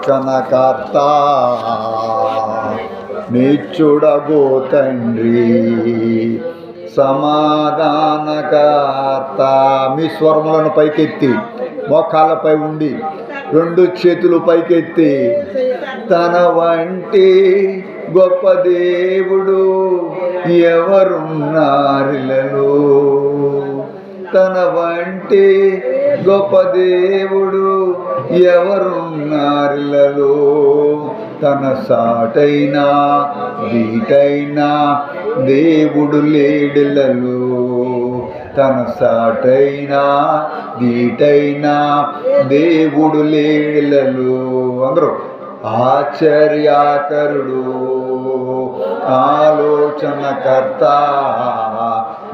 ఆలోచనకర్త నిచ్చుడగు తండ్రి, సమాధానకర్త. మీ స్వరములను పైకెత్తి మోకాళ్ళపై ఉండి రెండు చేతులు పైకెత్తి, తన వంటి గొప్ప దేవుడు ఎవరున్నారిలలో, తన వంటి గొప్ప దేవుడు ఎవరున్నారిలలో, తన సాటైనా వీటైనా దేవుడు లేడులలో, తన సాటైనా వీటైనా దేవుడు లేడులలో. అందరూ ఆశ్చర్యకరుడు, ఆలోచనకర్త,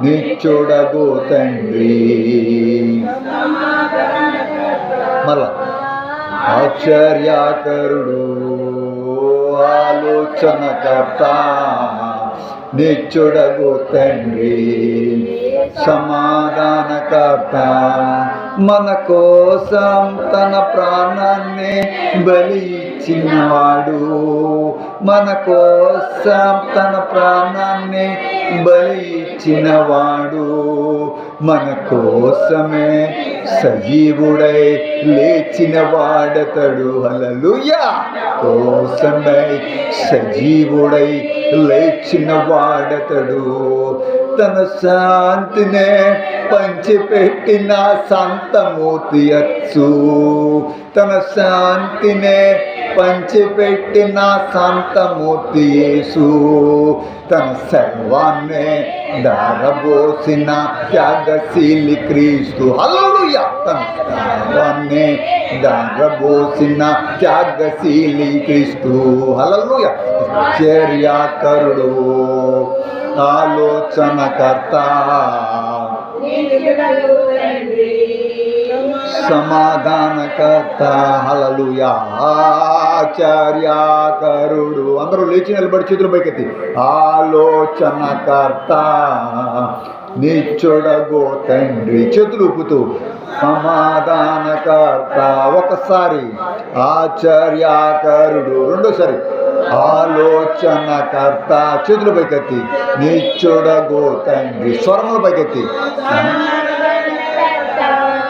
నిచ్చుడగు తండ్రి. మళ్ళా ఆశ్చర్యకరుడు, ఆలోచనకర్త, నిచ్చుడగు తండ్రి, సమాధానకర్త. మన కోసం తన ప్రాణాన్ని బలి ఇచ్చినవాడు, మన కోసం తన ప్రాణాన్ని బలి ఇచ్చినవాడు, మన కోసమే సజీవుడై లేచిన వాడతడు. హల్లెలూయా. కోసమై సజీవుడై లేచిన వాడతడు. తన శాంతినే పంచిపెట్టిన సంతమూర్తి అచ్చు, తన శాంతినే పంచిపెట్టిన సంతమూర్తి యేసు, తన సర్వాన్నే దారబోసిన త్యాగశీలి క్రీస్తు. హల్లెలూయా. తన సర్వాన్నే దారబోసిన త్యాగశీలి క్రీస్తు. హల్లెలూయా. ఆశ్చర్యకరుడు, ఆలోచనకర్త, సమాధానకర్త. హల్లెలూయా. ఆశ్చర్యకరుడు. అందరూ లేచి నిలబడి చేతులు పైకెత్తి, ఆలోచనకర్త, నిచ్చుడగు తండ్రి. చేతులు ఊపుతూ సమాధానకర్త. ఒకసారి ఆశ్చర్యకరుడు, రెండోసారి ఆలోచనకర్త. చేతులు పైకెత్తి, నిచ్చుడగు తండ్రి. స్వరములు పైకెత్తి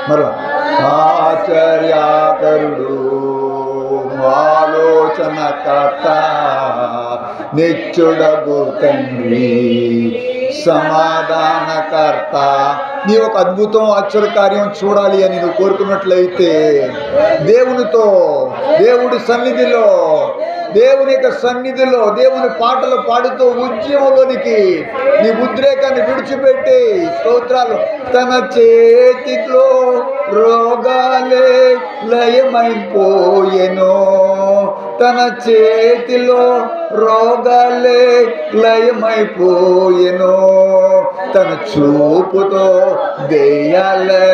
మరలా ఆశ్చర్యకరుడు, ఆలోచనకర్త, నిచ్చుడగు తండ్రి, సమాధానకర్త. నీ ఒక అద్భుతం ఆశ్చర్యకార్యం చూడాలి అని నువ్వు కోరుకున్నట్లయితే దేవునితో, దేవుడి సన్నిధిలో, దేవుని యొక్క సన్నిధిలో దేవుని పాటలు పాడుతూ ఉద్యమంలోనికి నీ ఉద్రేకాన్ని విడిచిపెట్టి స్తోత్రాలు. తన చేతిలో రోగాలే లయమైపోయెను, తన చేతిలో రోగాలే లయమైపోయెను, తన చూపుతో దెయ్యాలే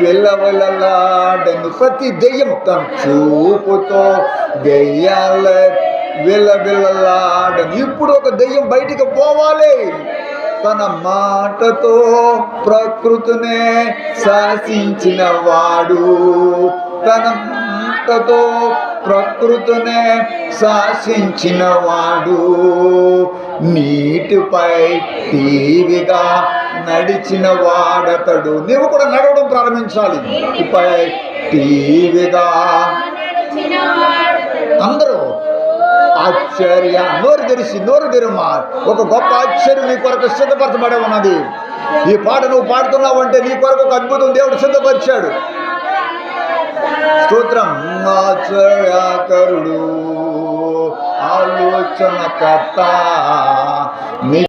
విలవిలలాడెను. ప్రతి దెయ్యం తన చూపుతో దెయ్యాలే విలవిలలాడెను. ఇప్పుడు ఒక దెయ్యం బయటికి పోవాలి. తన మాటతో ప్రకృతినే శాసించిన వాడు, తన మాటతో ప్రకృతినే శాసించిన వాడు, నీటిపై టీవీగా నడిచిన వాడతడు. నీవు కూడా నడవడం ప్రారంభించాలి. నీటిపై టీవీగా అందరూ ఆశ్చర్య. నోరు తెరమ్మా. ఒక గొప్ప ఆశ్చర్యం నీ కొరకు సిద్ధపరచబడి ఉన్నది. ఈ పాట నువ్వు పాడుతున్నావంటే నీ కొరకు ఒక అద్భుతం దేవుడు సిద్ధపరిచాడు. స్తోత్రం. ఆశ్చర్యకరుడు, ఆలోచనకర్త.